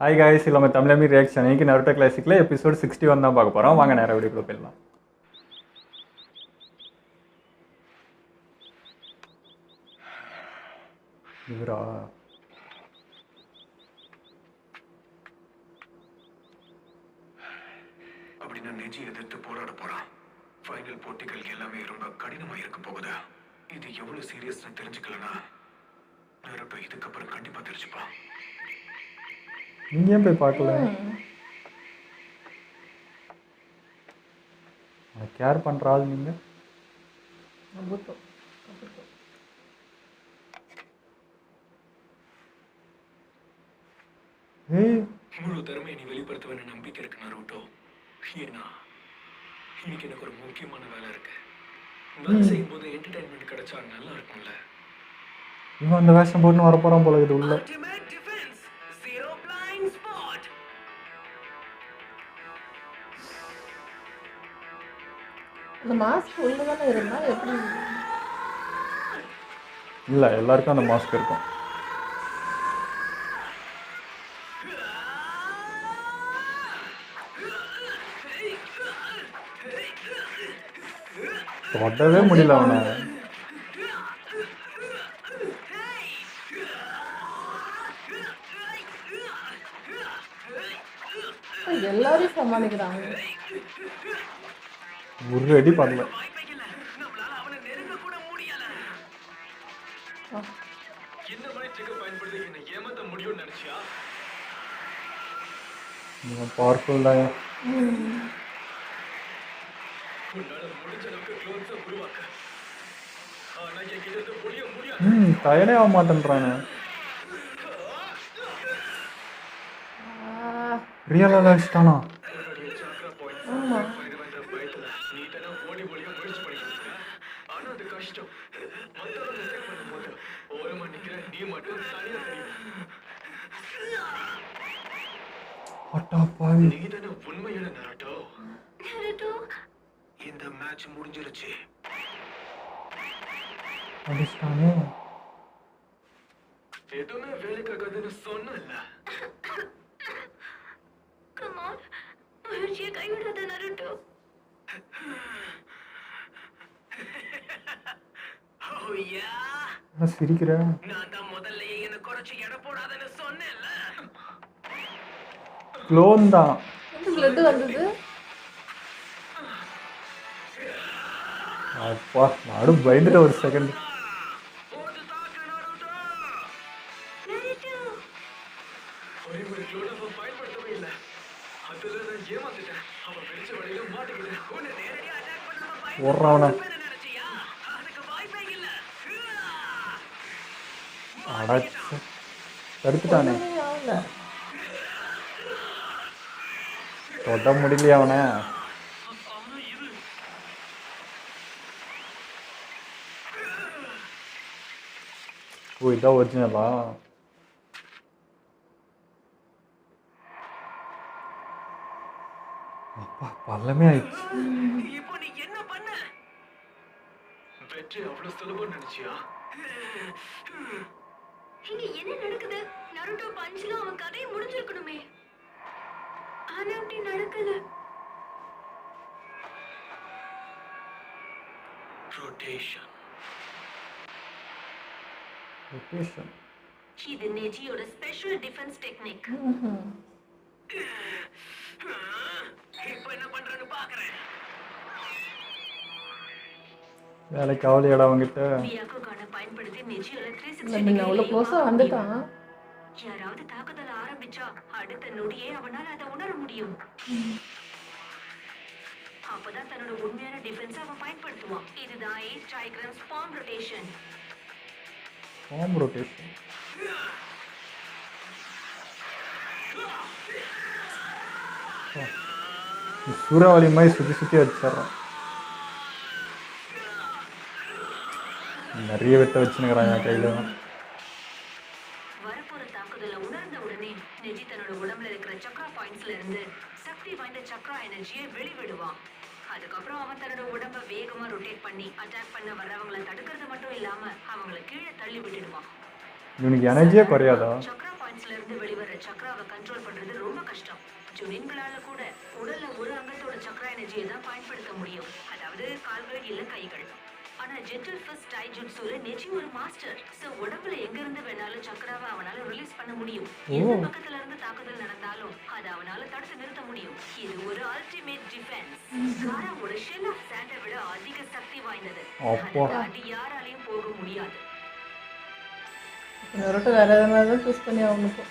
Hi guys, நம்ம தமிழமி reaction இன்னைக்கு Naruto கிளாசிக்கில் episode 61 தான் பார்க்க போகிறோம். வாங்க நேரம் வீடியோக்குள்ள போயிடலாம். இவரா அப்படி நான் நெஞ்சி எதிர்த்து போராட போறான். ஃபைனல் போட்டிகளுக்கு எல்லாமே ரொம்ப கடினமா இருக்க போகுது. இது எவ்வளவு சீரியஸ்னு தெரிஞ்சுக்கலனா நருட்டோ இதுக்கப்புறம் கண்டிப்பா தெரிஞ்சுப்பா. நீங்க ஏன் போய் பார்க்கல? கேர் பண்ற ஆள் நீங்க. முழு திறமையை நீ வெளிப்படுத்துவேன்னு நம்பிக்கை இருக்கு நருட்டோ. ஏன்னா இன்னைக்கு எனக்கு ஒரு முக்கியமான வேலை இருக்கு. வேலை செய்யும் போது என்டர்டைன்மெண்ட் கிடைச்சா நல்லா இருக்கும்ல. இவன் அந்த வேஷம் போட்டு வரப்போறான் போல இது உள்ள. அந்த மாஸ்க் உள்ளதானே இருந்தா எப்படி? இல்லை, எல்லாருக்கும் அந்த மாஸ்க் இருக்கும். தொடவே முடியல அவனை. எல்லாரையும் சமாளிக்கிறாங்க. ஒரு அடி பண்ணல. பவர்ஃபுல் தான். டயர்டே ஆக மாட்டேன்றாங்க. ரியலாக வச்சுட்டானா? உண்மையான நருட்டோ, இந்த மேட்ச் முடிஞ்சிருச்சு. அடிச்சிட்டானே. எதுவுமே வேலைக்காகாதுன்னு சொன்னல. முயற்சியை கைவிடாத நருட்டோ. சிரிக்கிற. நான் தான் முதல்ல என்ன குறைச்சு எடை போடாதன்னு சொன்னேன்ல. க்ளோன் தான். பிளட் வந்தது. அப்பா, நானும் பயந்துட்ட ஒரு செகண்ட். ஓடுறாவனா அடாச்சு தடுத்துட்டானே. தொட முடியலையா அவனை? ஓ, இதான் ஒரிஜினலா? அப்பா, பல்லமே ஆயிடுச்சு. இப்போ நீ என்ன பண்ண? வெற்றி அவ்வளவு சுலபம் நினைச்சியா? இங்க என்ன நடக்குது? நருட்டோ பஞ்ச்ல அவன் கதையை முடிஞ்சிருக்கணுமே. ஆனா அப்படி நடக்கல. ரொட்டேஷன். இது நெஜியோட ஸ்பெஷல் டிஃபென்ஸ் டெக்னிக். இப்போ என்ன பண்றேன்னு பாக்குறேன். வேலைக்கு அவளையடா அவங்கிட்ட. வியாக்குகான பயன்படுத்தி நெஜியோட 360 நம்ம அவ்வளவு க்ளோஸா வந்துட்டான். யாராவது தாக்குதல ஆரம்பிச்சா அடுத்த நொடியே அவனால அதை உணர முடியும். அப்பதான் தன்னோட உண்மையான டிஃபென்ஸ் அவன் பயன்படுத்துவான். இதுதான் ஏஸ் டைக்ரன் ஸ்பாம் ரொட்டேஷன். Form rotation. சூறாவளி மாதிரி சுற்றி சுற்றி வச்சிடறான். நிறைய வெட்ட வச்சுனுக்கிறான் என் கையில. வரப்போற தாக்குதல உணர்ந்த உடனே நெஜி தன்னோட உடம்புல இருக்கிற சக்ரா பாயிண்ட்ஸ்ல இருந்து சக்தி வாய்ந்த சக்ரா எனர்ஜியை வெளிவிடுவான். அதுக்கப்புறம் அவன் தன்னோட உடம்ப வேகமா ரொட்டேட் பண்ணி அட்டாக் பண்ண வர்றவங்களை தடுக்கிறது மட்டும் இல்லாம அவங்களை கீழே தள்ளி விட்டுடுவான். இவனுக்கு எனர்ஜியே குறையாதா? சக்ரா பாயிண்ட்ஸ்ல இருந்து வெளிவர சக்ராவை கண்ட்ரோல் பண்றது ரொம்ப கஷ்டம். ஜுனின்களால கூட உடல்ல ஒரு அங்கத்தோட சக்ரா எனர்ஜியை தான் பயன்படுத்த முடியும், அதாவது கால்கள் இல்ல கைகள். ஆனா ஜென்டில் ஃபிஸ்ட் டைஜுட்சுல நெஜி ஒரு மாஸ்டர். சோ உடம்புல எங்க இருந்து வேணாலும் சக்ராவை அவனால ரிலீஸ் பண்ண முடியும். எந்த பக்கத்துல இருந்து தாக்குதல் நடந்தாலும் அதை அவனால தடுத்து நிறுத்த முடியும். இது ஒரு அல்டிமேட் டிஃபென்ஸ். காராவோட ஷெல் ஆஃப் சாண்டை விட அதிக சக்தி வாய்ந்தது. அதை தாண்டி யாராலையும் போக முடியாது. நருட்டோ வேற எதனால சூஸ் பண்ணி அவனுக்கு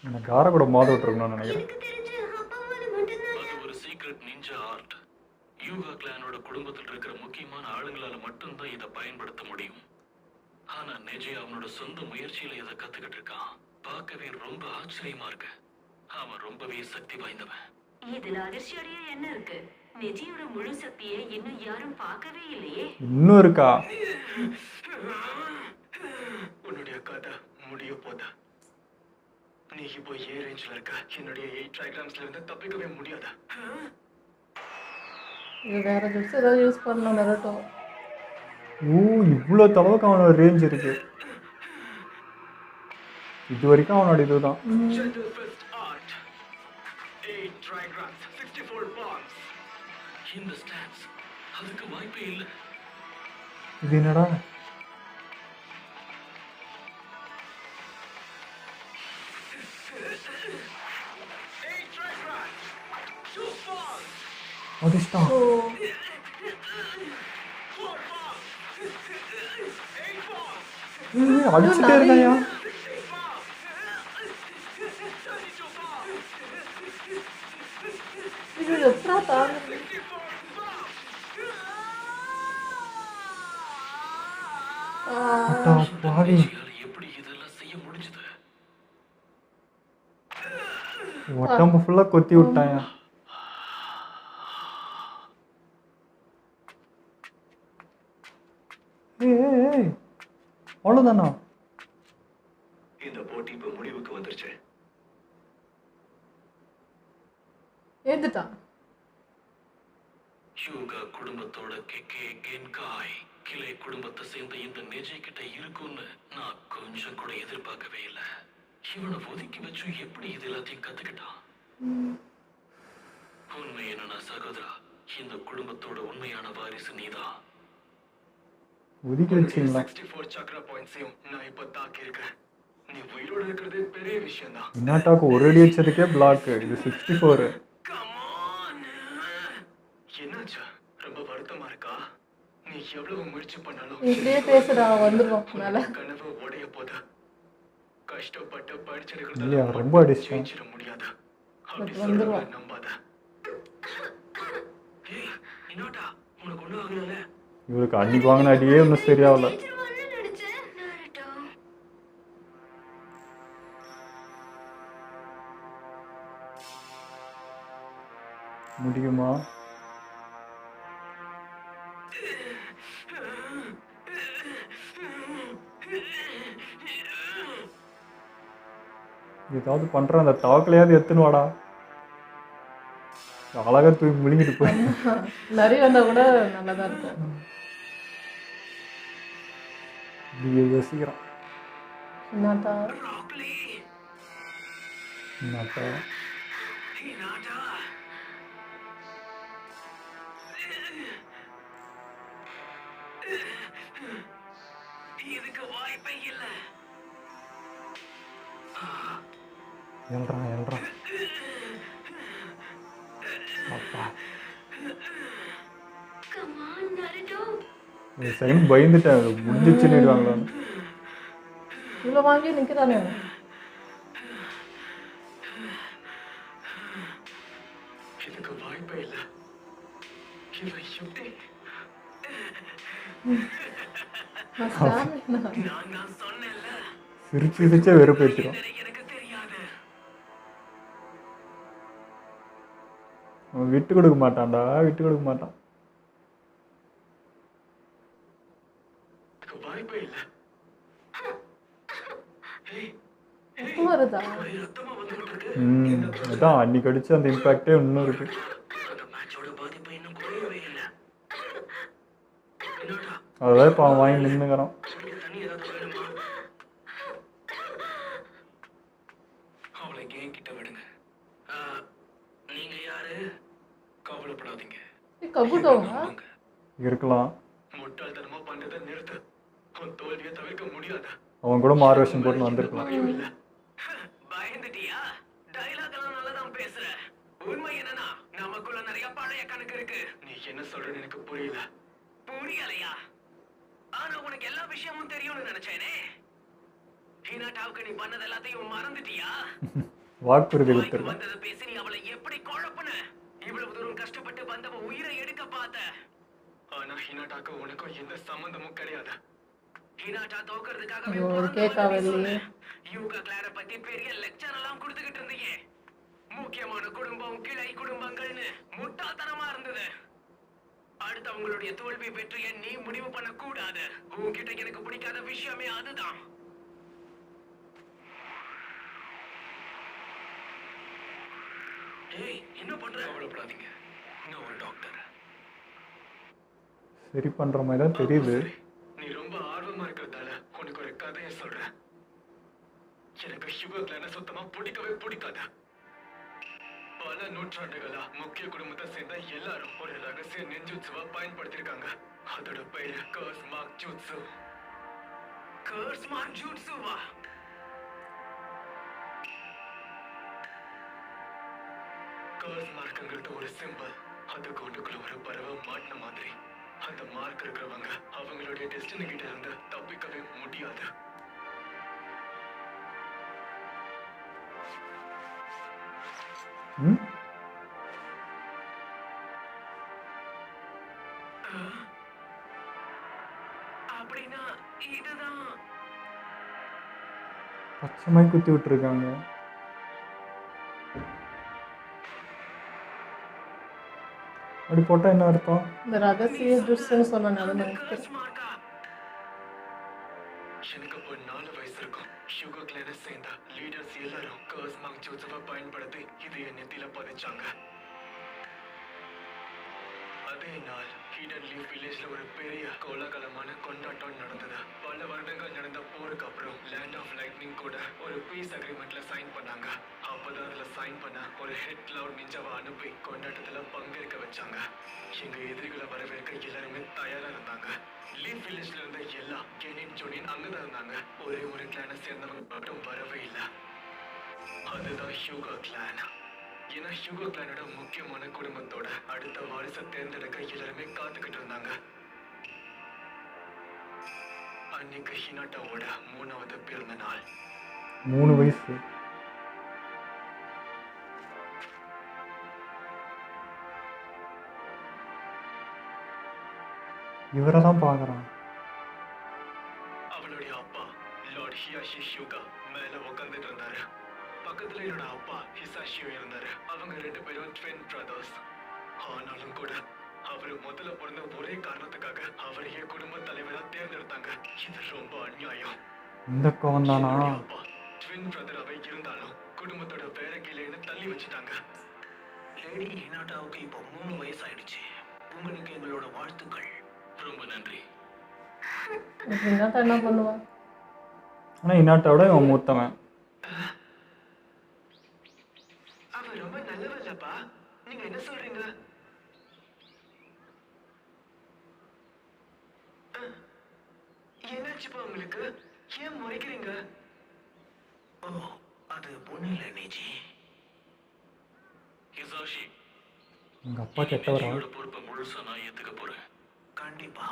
இந்த காரை கூட மோத விட்டுருக்கணும்னு நினைக்கிறேன். அது ஒரு சீக்ரெட் நிஞ்சா ஆர்ட். யூகா கிளானோட குடும்பத்தில் இருக்கிற முக்கியமான ஆளுங்களால மட்டும்தான் இதை பயன்படுத்த முடியும். ஆனா நெஜி அவனோட சொந்த முயற்சியில இதை கத்துக்கிட்டு இருக்கான். பார்க்கவே ரொம்ப ஆச்சரியமா இருக்கு. அவன் ரொம்பவே சக்தி வாய்ந்தவன். இதுல அதிர்ச்சி அடைய என்ன இருக்கு? நெஜியோட முழு சக்தியை இன்னும் யாரும் பார்க்கவே இல்லையே. இன்னும் இருக்கா? உன்னுடைய கதை முடிய போதா? நீ இப்போ ஏ ரேஞ்ச்ல இருக்க. என்னுடைய 8 ட்ரைகிராம்ஸ்ல இருந்து தப்பிக்கவே முடியாதா? இது வேற ஜுட்ஸ் ஏதாவது யூஸ் பண்ணணும் நருட்டோ. இவ்வளோ தளவுக்கு அவனோட ரேஞ்ச் இருக்கு. இது வரைக்கும் அவனோட இதுதான். Gentle fist art. 8 trigrams, 64 palms. இந்த ஸ்டான்ஸ் அதுக்கு வாய்ப்பே இல்லை. இது என்னடா? அதிர்ஷ்டம். அடிச்சுட்டே இருக்காயா? இது எப்படா தாங்குது? பாவி, எப்படி இதெல்லாம் செய்ய முடிஞ்சது? உடம்பு ஃபுல்லா கொத்தி விட்டாயா? அவ்வளோதானா? இந்த போட்டி இப்ப முடிவுக்கு வந்துருச்சு. ஏந்துட்டான். யூகா குடும்பத்தோட கெக்கே கென்காய் கிளை குடும்பத்தை சேர்ந்த இந்த நெஜி கிட்ட இருக்கும்னு நான் கொஞ்சம் கூட எதிர்பார்க்கவே இல்லை. இவனை ஒதுக்கி வச்சு எப்படி இது எல்லாத்தையும் கத்துக்கிட்டான்? உண்மை என்னன்னா சகோதரா, இந்த குடும்பத்தோட உண்மையான வாரிசு நீதான். ஒதுக்கி வச்சிங்களா? 64 சக்ரா பாயிண்ட்ஸையும் நான் இப்ப தாக்கி இருக்கேன். நீ உயிரோட இருக்கிறது பெரிய விஷயம் தான். இன்னாட்டாக்கு ஒரு அடி வச்சதுக்கே பிளாக். இது 64. என்னாச்சா? ரொம்ப வருத்தமா இருக்கா? நீ எவ்வளவு முயற்சி பண்ணாலும் இப்படியே பேசுடா, வந்துருவோம் மேல. கனவு உடைய போதா? கஷ்டப்பட்டு இல்லையா, படிச்சிருக்கிறது ரொம்ப அடிச்சிட்டேன். ஜெயிச்சிட முடியாது. அப்படி வந்துருவா. சொல்றத நம்பாத. ஏய், இன்னோட்டா உனக்கு ஒண்ணும் ஆகல. இவருக்கு அன்னைக்கு வாங்கின அடியே ஒன்றும் சரியாகல. முடியுமா? ஏதாவது பண்ற அந்த தவக்கலையாவது எடுத்துன்னு வாடா. அழகா தூக்கி முழுங்கிட்டு போய் நிறைய வந்தா கூட நல்லதா இருக்கும். யோசிக்கிறான். என்னட்டா என்னட்டா இதுக்கு வாய்ப்பே இல்ல. எழுறான். அப்பா ஒரு செகண்ட் பயந்துட்டேன். முடிஞ்சிச்சுன்னு நிடுவாங்களான்னு. இவ்வளோ வாங்கி நிற்கிறானே. இதுக்கு வாய்ப்பே இல்ல. இவன் எப்படி? நான் சொன்னேன்ல, சிரிச்சே வெறுப்பு வச்சிடும். எனக்கு தெரியாது. அவன் விட்டு கொடுக்க மாட்டான்டா, விட்டு கொடுக்க மாட்டான். இதுக்கு வாய்ப்பே இல்ல. உப்பு வருதா? ஒரே ரத்தமா வந்துகிட்டு இருக்கு. அதான் அன்னைக்கு அடிச்சு அந்த இம்பாக்டே இன்னும் இருக்கு. அந்த மேட்சோட பாதிப்பு இன்னும் குறையவே இல்லை. என்னடா அதான் இப்போ அவன் வாங்கி நின்னுக்கிறான். தண்ணி ஏதாவது வேணுமா? என்கிட்ட விடுங்க. ஆ, நீங்க யாரு? கவலைப்படாதீங்க. கபுட்டோங்க நம்புங்க. இருக்கலாம். முட்டாள்தனமா பண்றதை நிறுத்து. உன் தோல்வியை தவிர்க்க முடியாது. அவன் கூட மாறு வேஷம் போட்டு வந்திருக்கலாம். பயந்துட்டியா? டைலாக் எல்லாம் நல்லதான் பேசுற. உண்மை என்னன்னா நமக்குள்ள நிறைய பழைய கணக்கு இருக்கு. நீ என்ன சொல்றன்னு எனக்கு புரியல. புரியலையா? ஆனா உனக்கு எல்லா விஷயமும் தெரியும்னு நினைச்சேனே. ஹினாட்டாவுக்கு நீ பண்ணது எல்லாத்தையும் மறந்துட்டியா? வாக்குறுதி வாய்க்கு கொடுத்துருக்கான். வந்ததை பேசி நீ அவளை எப்படி குழப்புன? இவ்வளவு தூரம் கஷ்டப்பட்டு வந்தவ உயிரை எடுக்க பார்த்த. ஆனா ஹினாட்டாக்கு உனக்கும் எந்த சம்பந்தமும் கிடையாது. ஹினாட்டா தோக்கிறதுக்காகவே ஐயோ, பிறந்தவன்னு கேட்காவே நீ சொன்ன. இல்லையே. யூகா கிளார பத்தி பெரிய லெக்சர் எல்லாம் கொடுத்துக்கிட்டு இருந்தீங்க. முக்கியமான குடும்பம் கிளை குடும்பங்கள்னு முட்டாள்தனமா இருந்தது. அடுத்தவங்களுடைய தோல்வி வெற்றியை நீ முடிவு பண்ண கூடாது. உன்கிட்ட எனக்கு பிடிக்காத விஷயமே அதுதான். ஏய், என்ன பண்ற? கவலைப்படாதீங்க, நான் ஒரு டாக்டர். சரி பண்ற மாதிரி தான் தெரியுது. சரி, நீ ரொம்ப ஆர்வமா இருக்கிறதால உனக்கு ஒரு கதையை சொல்றேன். எனக்கு ஷுகர் கிளான சுத்தமா பிடிக்கவே பிடிக்காது. பல நூற்றாண்டுகளா முக்கிய குடும்பத்தை சேர்ந்த எல்லாரும் ஒரு ரகசிய நெஞ்சுட்சுவா பயன்படுத்திருக்காங்க. அதோட பேரு கர்ஸ் மார்க் ஜூட்சு. கர்ஸ் மார்க் ஜூட்சுவா? கர்ஸ் மார்க்ங்கிறது ஒரு சிம்பிள். அது கொண்டுக்குள்ள ஒரு பறவை மாட்டின மாதிரி. அந்த மார்க் இருக்கிறவங்க அவங்களுடைய டெஸ்டினி கிட்ட இருந்து தப்பிக்கவே முடியாது. ம் அப்படின்னா இதுதான் பச்சைமாய் குத்தி விட்டுருக்காங்க. அப்படி போட்டால் என்ன அர்த்தம்? இந்த ரகசிய ஜூஸ்ன்னு சொன்னானே அது அந்த எனக்கு கர்ஸ் மார்க்கா? எனக்கு அப்போ 4 வயசு இருக்கும். ஷுகர் கிளான சேர்ந்த லீடர்ஸ் எல்லாரும் கர்ஸ் மார்க் ஜூட்சுவை பயன்படுத்தி இது என் நெத்தியில பதிச்சாங்க. அதே நாள் ஹிடன் லீஃப் வில்லேஜ்ல ஒரு பெரிய கோலாகலமான கொண்டாட்டம் நடந்தது. பல வருடங்கள் நடந்த போருக்கு அப்புறம் லேண்ட் ஆஃப் லைட்னிங் கூட ஒரு பீஸ் அக்ரிமெண்ட்ல சைன் பண்ணாங்க. அப்பதான் அதுல சைன் பண்ண ஒரு ஹெட் கிளவுட் நிஞ்சாவை அனுப்பி கொண்டாட்டத்துல பங்கேற்க வச்சாங்க. எங்க எதிரிகளை வரவேற்க எல்லாருமே தயாரா இருந்தாங்க. லீஃப் வில்லேஜ்ல இருந்த எல்லா கெனின் ஜோனின் அங்கதான் இருந்தாங்க. ஒரே ஒரு கிளானை சேர்ந்தவங்க மட்டும் வரவே இல்லை. அதுதான் ஹியூகா கிளான். ஏன்னா ஹியூகோ கிளானோட முக்கியமான குடும்பத்தோட அடுத்த வாரிசை தேர்ந்தெடுக்க எல்லாருமே காத்துக்கிட்டு இருந்தாங்க. அன்னைக்கு ஹினாட்டாவோட 3வது பிறந்த நாள். 3 வயசு. இவரை தான் பார்க்குறான். அவளுடைய அப்பா லார்ட் ஹியாஷி ஷியூகா மேல உட்காந்துட்டு இருந்தாரு. பக்கத்துல என்னோட அப்பா ஹிசாஷியோ இருந்தாரு. அவங்க 2 பேரும் ட்வின் பிரதர்ஸ். ஆனாலும் கூட அவரு முதல்ல பிறந்த ஒரே காரணத்துக்காக அவரையே குடும்ப தலைவரா தேர்ந்தெடுத்தாங்க. இது ரொம்ப அநியாயம். இந்த கோவம் தானா? என்னுடைய அப்பா ட்வின் பிரதராவே இருந்தாலும் குடும்பத்தோட வேற கீழேன்னு தள்ளி வச்சுட்டாங்க. லேடி ஹினாட்டாவுக்கு இப்போ 3 வயசு ஆயிடுச்சு. உங்களுக்கு எங்களோட வாழ்த்துக்கள். ரொம்ப நன்றி. ஹினாட்டா என்ன பண்ணுவா? ஆனால் இன்னாட்டோட இவன் மூத்தவன். அவ ரொம்ப நல்லவல்லப்பா. நீங்க என்ன சொல்றீங்க? என்னாச்சுப்பா உங்களுக்கு? ஏன் முறைக்கிறீங்க? ஓ, அது ஒண்ணு இல்ல நிஜி. ஹிசாஷி, எங்கள் அப்பா கெட்டவரா? பொறுப்பை முழுசா நான் ஏத்துக்க போறேன். கண்டிப்பா.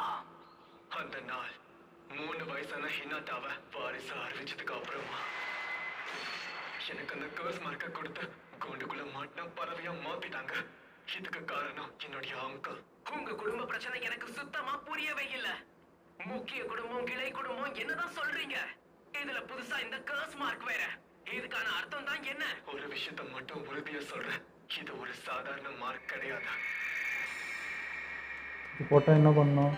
அந்த நாள் 3 வயசான ஹினாட்டாவை வாரிசா அறிவிச்சதுக்கு அப்புறமா எனக்கு அந்த கர்ஸ் மார்க்க கொடுத்து கூண்டுக்குள்ள மாட்டின பறவையா மாத்திட்டாங்க. இதுக்கு காரணம் என்னுடைய அங்கிள். உங்க குடும்ப பிரச்சனை எனக்கு சுத்தமா புரியவே இல்ல. முக்கிய குடும்பம் கிளை குடும்பம் என்னதான் சொல்றீங்க? இதுல புதுசா இந்த கர்ஸ் மார்க் வேற. இதுக்கான அர்த்தம் தான் என்ன? ஒரு விஷயத்த மட்டும் உறுதியா சொல்றேன். இது ஒரு சாதாரண மார்க் கிடையாது. இது போட்டால் என்ன பண்ணோம்?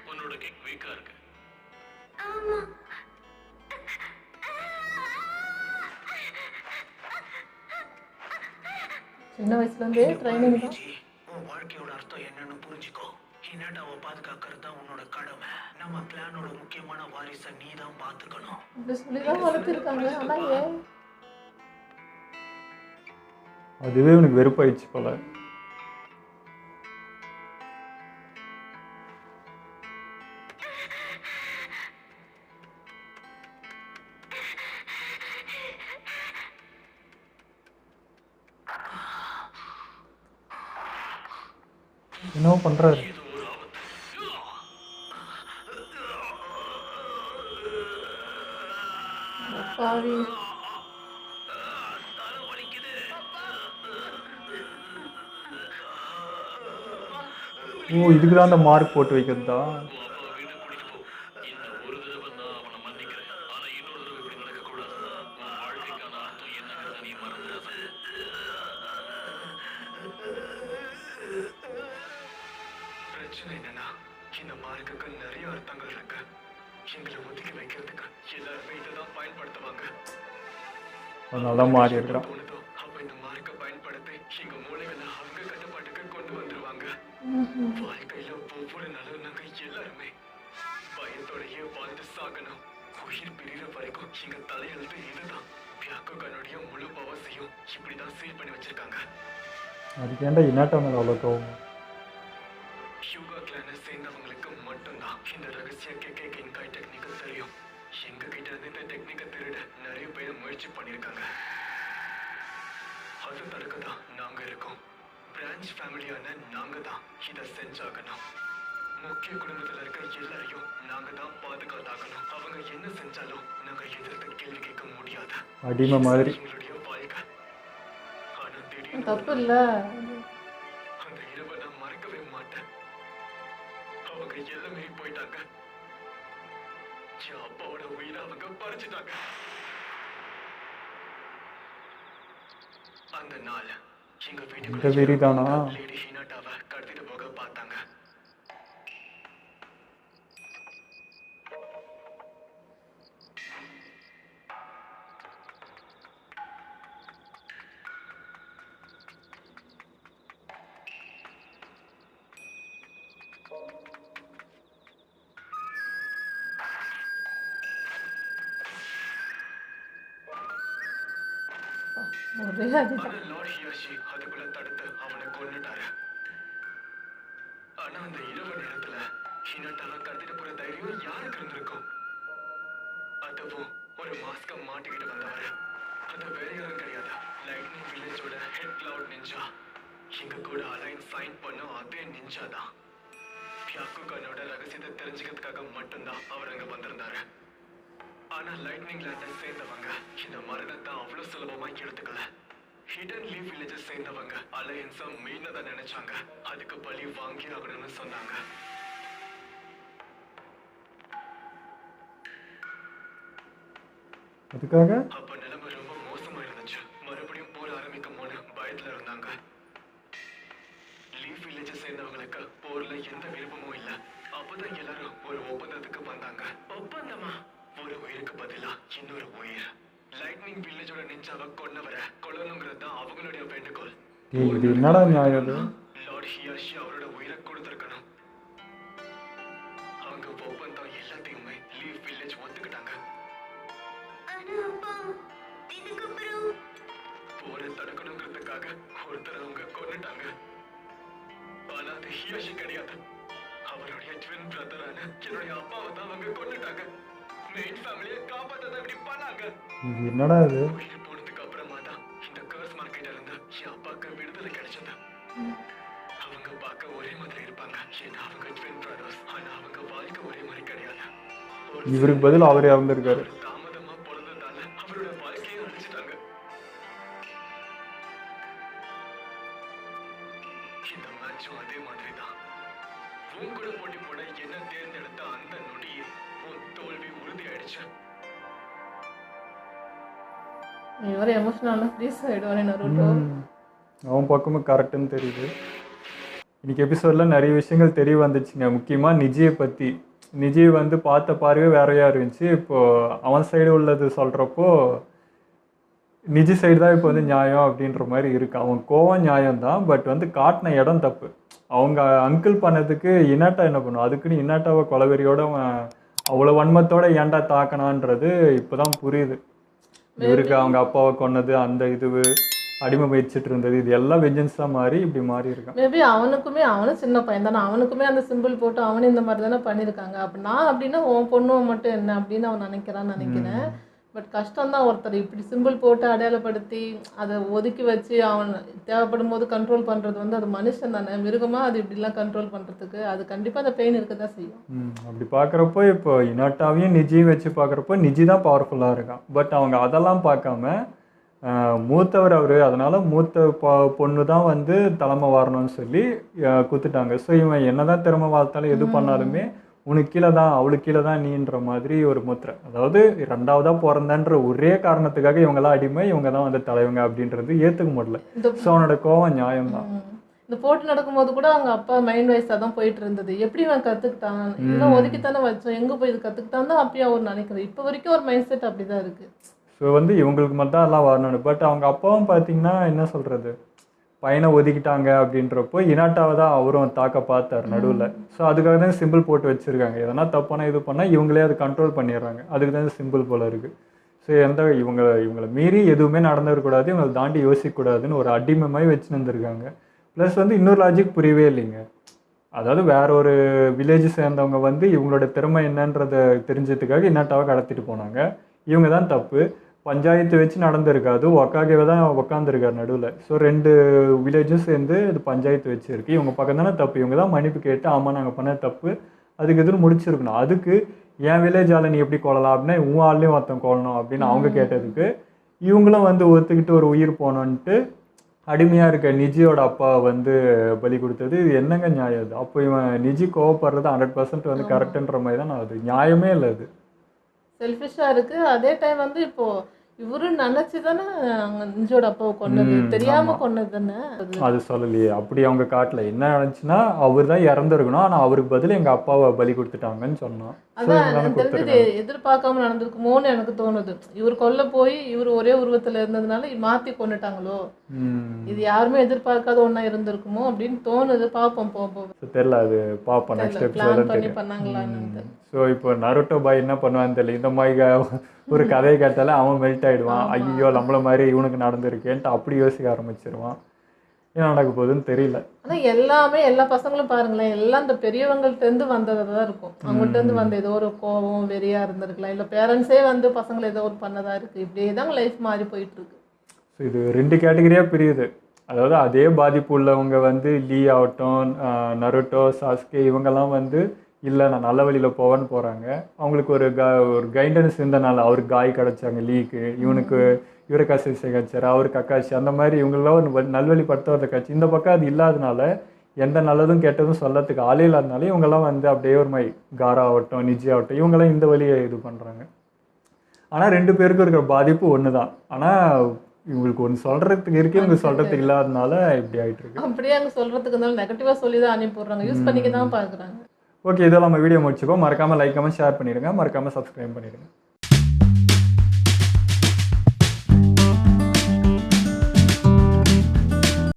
உன்னோட கேக் வீக்கா இருக்கு. சின்ன வயசுலேருந்தே ட்ரைனிங் தான். உன் வாழ்க்கையோட அர்த்தம் என்னன்னு புரிஞ்சுக்கோ. ஹினாட்டா ஹீனாட்டாவை பாதுகாக்கிறது தான் உன்னோட கடமை. நம்ம கிளானோட முக்கியமான வாரிசை நீ தான் பார்த்துக்கணும். இப்படி சொல்லிதான் வளர்த்திருக்காங்க. ஆனா ஏன் அதுவே உனக்கு வெறுப்பாயிடுச்சு போல. என்ன பண்றாரு? இது ஒரு ஆபத்து. பாவி தலை வலிக்குது. ஓ, இதுக்கு தான் அந்த மார்க் போட்டு வைக்கிறதா? உன் அப்பா வீட்டுக்கு கூட்டிட்டு போ. இந்த ஒரு தடவை நான் அவனை மன்னிக்கிறேன். ஆனா இன்னொரு தடவை இப்படி நடக்கக்கூடாது. உன் வாழ்க்கைக்கான அர்த்தம் என்னங்கிறத நீ மறந்துடாத. பிரச்சனை என்னன்னா, இந்த மார்க்குக்கு நிறைய அர்த்தங்கள் இருக்கு. எங்களை ஒதுக்கி வைக்கிறதுக்கு எல்லாருமே இதைதான் பயன்படுத்துவாங்க. அதனால தான் மாறி இருக்கிறான். தோணுதோ அப்ப இந்த மார்க்கை பயன்படுத்தி எங்க மூளைகளை அவங்க கட்டுப்பாட்டுக்கு கொண்டு வந்துருவாங்க. வாழ்க்கையில ஒவ்வொரு நாளும் நாங்க எல்லாருமே பயத்தோடையே வாழ்ந்து சாகணும். உயிர் பிரிகிற வரைக்கும் எங்க தலையெழுத்து இதுதான். பியாக்குகனுடைய முழு பவசையும் இப்படிதான் சீல் பண்ணி வச்சிருக்காங்க. அதுக்கு ஏன்டா இன்னாட்டா மேலே அவ்வளோ கோவம்? ஹியூகா கிளானை சேர்ந்தவங்களுக்கு மட்டும்தான் இந்த ரகசிய கை டெக்னிக்கை தெரியும். எங்க கிட்ட இருந்து இந்த டெக்னிக்கை திருட நிறைய பேர் முயற்சி பண்ணியிருக்காங்க. அது தடுக்கதான் நாங்க இருக்கோம். பிரான்ச் ஃபேமிலியான நாங்க தான் இதை செஞ்சாகணும். முக்கிய குடும்பத்துல இருக்கிற எல்லாரையும் நாங்க தான் பாதுகாத்தாகணும். அவங்க என்ன செஞ்சாலும் நாங்க எதிர்த்து கேள்வி கேட்க முடியாது. அடிமை மாதிரி. எங்களுடைய வாழ்க்கை. ஆனா திடீர்னு தப்பு இல்ல. அந்த இரவை நான் மறக்கவே மாட்டேன். அவங்க எல்லாம் மீறி போயிட்டாங்க. என் அப்பாவோட உயிரை அவங்க பறிச்சுட்டாங்க. அந்த நாள் எங்க இந்த வெறிதானா? லேடி ஹீனாட்டாவை கடத்திட்டு போக பார்த்தாங்க. ஒரே அடிதான். ஆனா லார்ட் ஹியாஷி அதுக்குள்ள தடுத்து அவனை கொன்னுட்டாரு. ஆனா அந்த இரவு நேரத்துல ஹீனாட்டாவை கடத்திட்டு போற தைரியம் யாருக்கு இருந்திருக்கும்? அதுவும் ஒரு மாஸ்க மாட்டிக்கிட்டு வந்தவரு. அது வேற யாரும் கிடையாது. லைட்னிங் வில்லேஜோட ஹெட் கிளவுட் நிஞ்சா. எங்க கூட அலைன் சைன் பண்ண அதே நிஞ்சா தான். பியாக்குகனோட ரகசியத்தை தெரிஞ்சுக்கிறதுக்காக மட்டும்தான் அவர் அங்க வந்திருந்தாரு. ஆனா லைட்னிங் லேண்டை சேர்ந்தவங்க இந்த மரணத்தை அவ்வளவு சுலபமா எடுத்துக்கல. ஹிடன் லீவ் வில்லேஜை சேர்ந்தவங்க அலையன்ஸா மீனதான் நினைச்சாங்க. அதுக்கு பலி வாங்கி ஆகணும்னு சொன்னாங்க. அதுக்காக அப்ப நிலைமை ரொம்ப மோசமா இருந்துச்சு. மறுபடியும் போர் ஆரம்பிக்குமோன்னு பயத்துல இருந்தாங்க. லீவ் வில்லேஜை சேர்ந்தவங்களுக்கு போர்ல எந்த விருப்பமும் இல்ல. அப்பதான் எல்லாரும் ஒரு ஒப்பந்தத்துக்கு வந்தாங்க. ஒப்பந்தமா? ஒரு உயிருக்கு பதிலா இன்னொரு உயிர். லைட்னிங் வில்லேஜோட நிஞ்சாவை கொல்லணுங்கிறது தான் அவங்களுடைய வேண்டுகோள். ஏய், இது என்னடா நியாயம் இது? லார்ட் ஹியாஷி அவரோட உயிரை கொடுத்திருக்கணும். அவங்க ஒப்பந்தம் எல்லாத்தையுமே லீவ் வில்லேஜ் ஒத்துக்கிட்டாங்க. போரை தடுக்கணுங்கிறதுக்காக ஒருத்தர் அவங்க கொன்னுட்டாங்க. ஆனா அது ஹியாஷி கிடையாது. அவருடைய ட்வின் பிரதரான என்னுடைய அப்பாவை தான் அவங்க கொன்னுட்டாங்க. மெயின் ஃபேமிலியை காப்பாத்த இப்படி பண்ணாங்க. இது என்னடா இது? உயிர் போனதுக்கு அப்புறமா தான் இந்த கர்ஸ் மார்க்கெட்ல இருந்து என் அப்பாவுக்கு விடுதலை கிடைச்சது. அவங்க பார்க்க ஒரே மாதிரி இருப்பாங்க. ஏன்னா அவங்க ட்வின் பிரதர்ஸ். ஆனா அவங்க வாழ்க்கை ஒரே மாதிரி கிடையாது. இவருக்கு பதில் அவரே இருந்திருக்காரு. தாமதமா பிறந்ததால அவரோட வாழ்க்கையை அழிச்சிட்டாங்க. இந்த மேட்சும் அதே மாதிரி தான். உன் கூட போட்டி போட என்ன தேர்ந்தெடுத்த அந்த நொடியே உன் தோல்வி உறுதியாயிடுச்சு. இவரே எமோஷனலாக ஃப்ரீஸ் ஆகிடுவானே நருட்டோ. அவன் பக்கமும் கரெக்டுன்னு தெரியுது. இன்னைக்கு எபிசோடில் நிறைய விஷயங்கள் தெரிய வந்துச்சுங்க. முக்கியமாக நிஜியை பற்றி. நிஜி வந்து பார்த்த பார்வை வேறையாக இருந்துச்சு. இப்போது அவன் சைடு உள்ளது சொல்கிறப்போ நிஜி சைடு தான் இப்போ வந்து நியாயம் அப்படின்ற மாதிரி இருக்கு. அவன் கோவம் நியாயம் தான், பட் வந்து காட்டின இடம் தப்பு. அவங்க அங்கிள் பண்ணதுக்கு இனாட்டா என்ன பண்ணும், அதுக்குன்னு இனாட்டாவை கொலவெறியோட அவன் அவ்வளோ வன்மத்தோட ஏன்டா தாக்கணான்றது இப்போதான் புரியுது. இவருக்கு அவங்க அப்பாவை கொன்னது, அந்த இது அடிமை வச்சுட்டு இருந்தது, இது எல்லாம் வெஞ்சன்ஸாக மாறி இப்படி மாறி இருக்கான். மேபி அவனும் சின்ன பையன் தானே, அவனுக்குமே அந்த சிம்பிள் போட்டு அவனு இந்த மாதிரி தானே பண்ணியிருக்காங்க. அப்படி நான் அப்படின்னா உன் பொண்ணு மட்டும் என்ன அப்படின்னு அவன் நினைக்கிறான்னு நினைக்கிறேன். பட் கஷ்டம்தான் ஒருத்தர் இப்படி சிம்பிள் போட்டு அடையாளப்படுத்தி அதை ஒதுக்கி வச்சு அவன் தேவைப்படும் போது கண்ட்ரோல் பண்ணுறது வந்து அது மனுஷன் தானே, மிருகமாக அது இப்படிலாம் கண்ட்ரோல் பண்ணுறதுக்கு அது கண்டிப்பாக அந்த பெயின் இருக்க தான் செய்யும். அப்படி பார்க்குறப்போ இப்போ இனாட்டாவையும் நிஜியும் வச்சு பார்க்குறப்போ நிஜி தான் பவர்ஃபுல்லாக இருக்கான். பட் அவங்க அதெல்லாம் பார்க்காம மூத்தவர் அவர், அதனால் மூத்த பொண்ணு தான் வந்து தலைமை வரணும்னு சொல்லி குத்துட்டாங்க. ஸோ இவன் என்ன தான் திறமை வாழ்த்தாலும் எது பண்ணாலுமே உனக்கு கீழே தான் அவளுக்கு கீழே தான் நீன்ற மாதிரி ஒரு முத்திரை. அதாவது ரெண்டாவதாக பிறந்தன்ற ஒரே காரணத்துக்காக இவங்கெல்லாம் அடிமை, இவங்க தான் வந்து தலைவங்க அப்படின்றது ஏற்றுக்க முடியல. ஸோ அவனோட கோவம் நியாயம்தான். இந்த போட்டி நடக்கும்போது கூட அவங்க அப்பா மைண்ட் வைஸாக தான் போயிட்டு இருந்தது. எப்படி அவன் கற்றுக்கிட்டான், இன்னும் ஒதுக்கித்தானே வச்சோம், எங்கே போய் இது கற்றுக்கிட்டான் தான் அப்பயும் அவர் நினைக்கிறேன். இப்போ வரைக்கும் ஒரு மைண்ட் செட் அப்படி தான் இருக்குது. ஸோ வந்து இவங்களுக்கு மட்டும் எல்லாம் வரணும். பட் அவங்க அப்பாவும் பார்த்தீங்கன்னா என்ன சொல்கிறது, பையனை ஒதுக்கிட்டாங்க அப்படின்றப்போ இனாட்டாவை தான் அவரும் தாக்க பார்த்தார் நடுவில். ஸோ அதுக்காக தான் சிம்பிள் போட்டு வச்சுருக்காங்க. எதனா தப்பான இது பண்ணால் இவங்களே அதை கண்ட்ரோல் பண்ணிடுறாங்க. அதுக்கு தான் சிம்பிள் போல் இருக்குது. ஸோ இவங்களை மீறி எதுவுமே நடந்துடக்கூடாது, இவங்களை தாண்டி யோசிக்கக்கூடாதுன்னு ஒரு அடிமை மாதிரி வச்சுன்னு இருந்திருக்காங்க. ப்ளஸ் வந்து இன்னொரு லாஜிக் புரியவே இல்லைங்க. அதாவது வேற ஒரு வில்லேஜ் சேர்ந்தவங்க வந்து இவங்களோட திறமை என்னன்றதை தெரிஞ்சதுக்காக இனாட்டாவை கடத்திட்டு போனாங்க. இவங்க தான் தப்பு. பஞ்சாயத்து வச்சு நடந்திருக்காது, ஒக்காகவே தான் உக்காந்துருக்காரு நடுவில். ஸோ 2 வில்லேஜும் சேர்ந்து இது பஞ்சாயத்து வச்சுருக்கு. இவங்க பக்கம் தானே தப்பு, இவங்க தான் மன்னிப்பு கேட்டு ஆமாம் நாங்கள் பண்ண தப்பு அதுக்கு எதுன்னு முடிச்சிருக்கணும். அதுக்கு என் வில்லேஜ் ஆளை நீ எப்படி கொள்ளலாம் அப்படின்னா உன் ஆள்லேயும் ஒருத்தன் கொள்ளணும் அப்படின்னு அவங்க கேட்டதுக்கு இவங்களும் வந்து ஒத்துக்கிட்டு ஒரு உயிர் போனோன்ட்டு அடிமையாக இருக்க நிஜியோட அப்பா வந்து பலி கொடுத்தது. இது என்னங்க நியாயம் அது? அப்போ இவன் நிஜி கோவப்படுறது 100% வந்து கரெக்டுன்ற மாதிரி தான். அது நியாயமே இல்லை, அது செல்ஃபிஷாக இருக்குது. அதே டைம் வந்து இப்போது இவரு நினச்சி தானே அங்கே நிஜோட அப்பாவை கொண்டது, தெரியாமல் கொண்டது தானே. அது சொல்லலையே, அப்படி அவங்க காட்டல. என்ன நடந்துச்சுன்னா அவர் தான் இறந்துருக்கணும், ஆனால் அவருக்கு பதில் எங்கள் அப்பாவை பலி கொடுத்துட்டாங்கன்னு சொன்னோம். அதான் தெரிஞ்சது எதிர்பார்க்காம நடந்திருக்குமோன்னு எனக்கு தோணுது. இவர் கொல்ல போய் இவர் ஒரே உருவத்தில் இருந்ததுனால மாற்றி கொண்டுட்டாங்களோ, இது யாருமே எதிர்பார்க்காத ஒன்றா இருந்திருக்குமோ அப்படின்னு தோணுது. பார்ப்போம் போக தெரியல, அது பார்ப்போம் நெக்ஸ்ட் எபிசோட் பண்ணி பண்ணாங்களான்னு. ஸோ இப்போ நருட்டோ பாய் என்ன பண்ணுவான்னு தெரியல. இந்த மாதிரி ஒரு கதையை கேட்டாலே அவன் மெல்ட் ஆகிடுவான். ஐயோ நம்மள மாதிரி இவனுக்கு நடந்திருக்கேன்ட்டு அப்படி யோசிக்க ஆரம்பிச்சிருவான். என்ன நடக்க போகுதுன்னு தெரியல. ஆனால் எல்லாமே எல்லா பசங்களும் பாருங்களேன், எல்லாம் இந்த பெரியவங்கள்ட்டேருந்து வந்ததாக தான் இருக்கும். அவங்கள்ட்டேருந்து வந்த ஏதோ ஒரு கோபம் வெறியாக இருந்திருக்கலாம், இல்லை பேரண்ட்ஸே வந்து பசங்களை ஏதோ ஒரு பண்ணதாக இருக்குது. இப்படியே தான் லைஃப் மாறி போயிட்டுருக்கு. ஸோ இது 2 கேட்டகரியாக பிரியுது. அதாவது அதே பாதிப்பு உள்ளவங்க வந்து லீ ஆகட்டும், நருட்டோ, சாஸ்கே இவங்கெல்லாம் வந்து இல்லை நான் நல்ல வழியில் போவேன்னு போகிறாங்க. அவங்களுக்கு ஒரு கைடன்ஸ் இருந்தனால அவருக்கு காய் கிடச்சாங்க லீக்கு, இவரை கசி கிடச்சார், அவருக்கு அக்காச்சி, அந்த மாதிரி இவங்களெல்லாம் ஒரு நல்வழிப்படுத்த காட்சி. இந்த பக்கம் அது இல்லாதனால எந்த நல்லதும் கெட்டதும் சொல்லத்துக்கு ஆளே இல்லாதனால இவங்கெல்லாம் வந்து அப்படியே ஒரு மாதிரி காரா ஆகட்டும் நிஜி ஆகட்டும் இவங்கெல்லாம் இந்த வழியை இது பண்ணுறாங்க. ஆனால் 2 பேருக்கும் இருக்கிற பாதிப்பு ஒன்று தான். ஆனால் இவங்களுக்கு ஒன்று சொல்கிறதுக்கு இருக்கு, இவங்க சொல்கிறதுக்கு இல்லாதனால இப்படி ஆகிட்டு இருக்கு. அப்படியே அங்கே சொல்கிறதுக்கு இருந்தாலும் நெகட்டிவாக சொல்லி தான் அனுப்பிடுறாங்க, யூஸ் பண்ணிக்க தான் பார்க்குறாங்க. ஓகே, இதெல்லாம் நம்ம வீடியோ முடிச்சுக்கோ. மறக்காமல் லைக் கமெண்ட் ஷேர் பண்ணிடுங்க, மறக்காமல் சப்ஸ்கிரைப் பண்ணிடுங்க.